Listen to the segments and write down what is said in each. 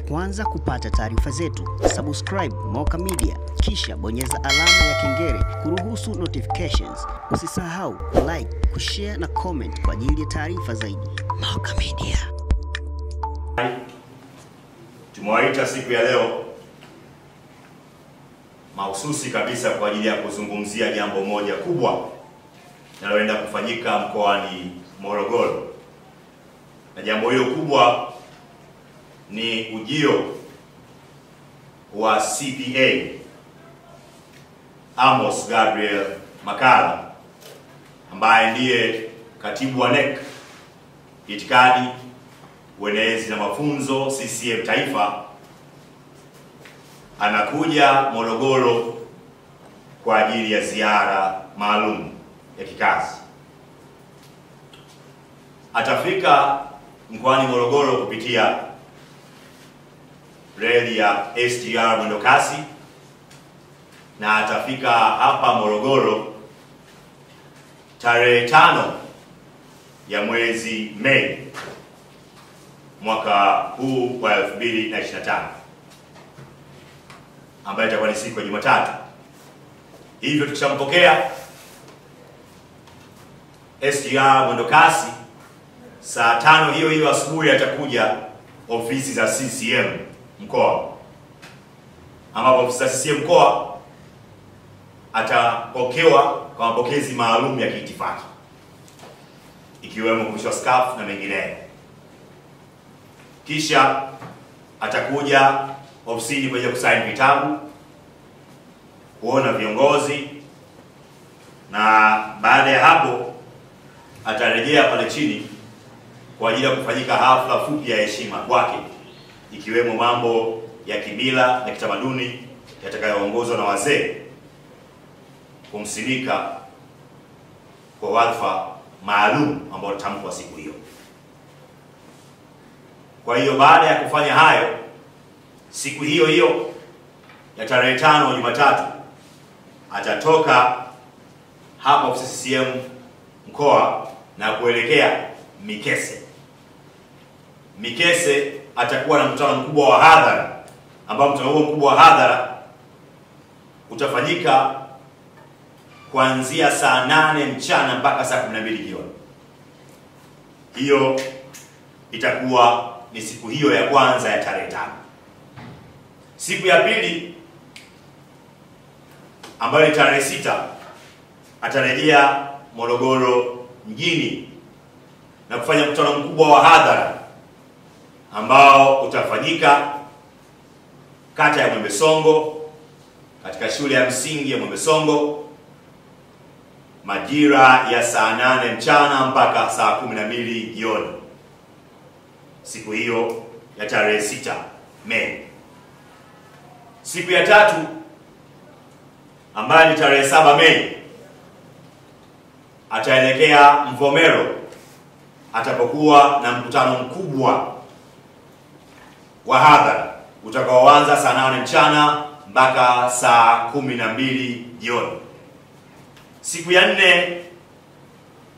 kwanza kupata taarifa zetu, subscribe Moka Media kisha bonyeza alama ya kengele kuruhusu notifications. Usisahau like, kushare na comment kwa ajili ya taarifa zaidi. Moka Media. Tumewaita siku ya leo mahususi kabisa kwa ajili ya kuzungumzia jambo moja kubwa linaloenda kufanyika mkoani Morogoro. Na jambo hilo kubwa ni ujio wa CPA Amos Gabriel Makalla ambaye ndiye katibu wa NEC itikadi, uenezi na mafunzo CCM Taifa. Anakuja Morogoro kwa ajili ya ziara maalum ya kikazi. Atafika mkoani Morogoro kupitia reli ya SGR mwendokasi na atafika hapa Morogoro tarehe 5 ya mwezi Mei mwaka huu wa 2025, ambayo itakuwa ni siku ya Jumatatu. Hivyo tukishampokea SGR mwendokasi, saa 5 hiyo hiyo asubuhi atakuja ofisi za CCM mkoa, ambapo ofisi za CCM mkoa atapokewa kwa mapokezi maalum ya kiitifaki, ikiwemo kushwa scarf na mengineyo. Kisha atakuja ofisini kwa kusaini vitabu, kuona viongozi, na baada ya hapo atarejea pale chini kwa ajili ya kufanyika hafla fupi ya heshima kwake, ikiwemo mambo ya kimila na kitamaduni yatakayoongozwa na wazee kumsimika kwa wadhifa maalum ambao utamkwa siku hiyo. Kwa hiyo baada ya kufanya hayo, siku hiyo hiyo ya tarehe 5 Jumatatu atatoka hapa ofisi CCM mkoa na kuelekea Mikese. Mikese atakuwa na mkutano mkubwa wa hadhara, ambao mkutano huo mkubwa wa hadhara utafanyika kuanzia saa 8 mchana mpaka saa 12 jioni. Hiyo itakuwa ni siku hiyo ya kwanza ya tarehe 5. Siku ya pili ambayo ni tarehe 6 atarejea Morogoro mjini na kufanya mkutano mkubwa wa hadhara ambao utafanyika kata ya Mwembesongo, katika shule ya msingi ya Mwembesongo, majira ya saa 8 mchana mpaka saa 12 jioni, siku hiyo ya tarehe 6 Mei. Siku ya tatu ambayo ni tarehe 7 Mei ataelekea Mvomero, atapokuwa na mkutano mkubwa wa hadhara utakaoanza saa 8 mchana mpaka saa 12 jioni. Siku ya 4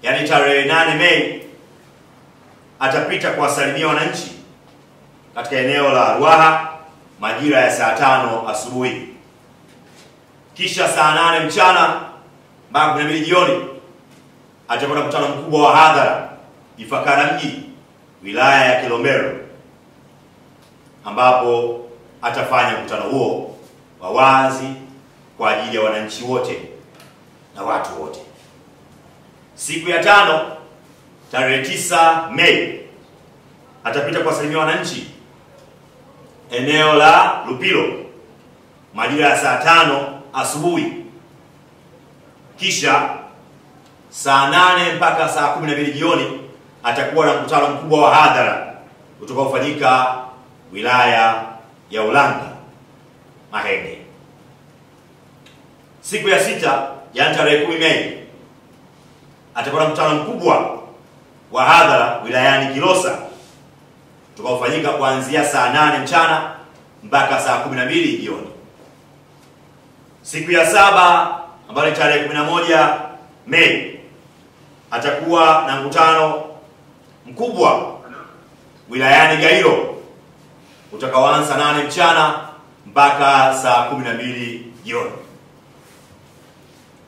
yani tarehe 8 Mei atapita kuwasalimia wananchi katika eneo la Ruaha majira ya saa 5 asubuhi. Kisha saa 8 mchana mpaka 12 jioni atakuwa na mkutano mkubwa wa hadhara Ifakara mji, wilaya ya Kilombero, ambapo atafanya mkutano huo wa wazi kwa ajili ya wananchi wote na watu wote. Siku ya 5 tarehe 9 Mei atapita kuwasalimia wananchi eneo la Lupilo majira ya saa 5 asubuhi. Kisha saa 8 mpaka saa 12 jioni atakuwa na mkutano mkubwa wa hadhara utakaofanyika wilaya ya Ulanga Mahenge. Siku ya 6 yani tarehe 10 Mei atakuwa na mkutano mkubwa wa hadhara wilayani Kilosa utakaofanyika kuanzia saa 8 mchana mpaka saa 12 jioni. Siku ya 7 ambayo ni tarehe 11 Mei atakuwa na mkutano mkubwa wilayani Gairo utakaoanza saa 8 mchana mpaka saa 12 jioni.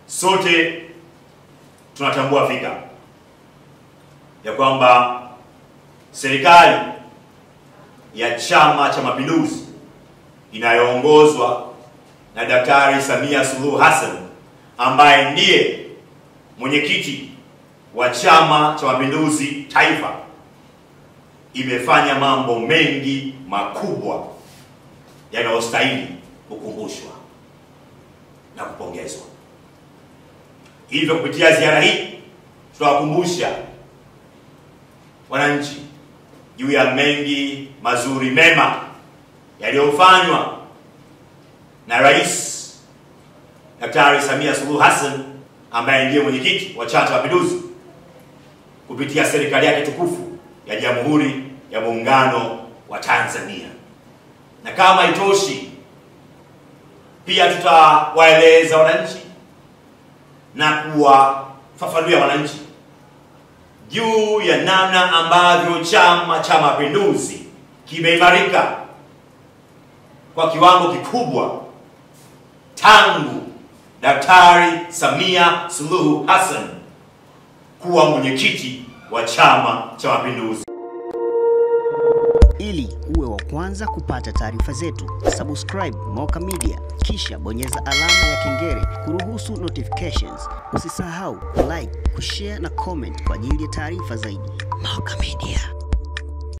Sote tunatambua fika ya kwamba serikali ya Chama cha Mapinduzi inayoongozwa na Daktari Samia Suluhu Hassan, ambaye ndiye mwenyekiti wa Chama cha Mapinduzi Taifa, imefanya mambo mengi makubwa yanayostahili kukumbushwa na kupongezwa. Hivyo kupitia ziara hii tunawakumbusha wananchi juu ya mengi mazuri mema yaliyofanywa na Rais Daktari Samia Suluhu Hassan, ambaye ndiye mwenyekiti wa Chama cha Mapinduzi, kupitia serikali yake tukufu ya Jamhuri ya Muungano wa Tanzania. Na kama itoshi, pia tutawaeleza wananchi na kuwafafanulia wananchi juu ya namna ambavyo Chama cha Mapinduzi kimeimarika kwa kiwango kikubwa tangu Daktari Samia Suluhu Hassan kuwa mwenyekiti wa Chama cha Mapinduzi. Ili uwe wa kwanza kupata taarifa zetu, subscribe Moka Media kisha bonyeza alama ya kengele kuruhusu notifications. Usisahau like, kushare na comment kwa ajili ya taarifa zaidi. Moka Media.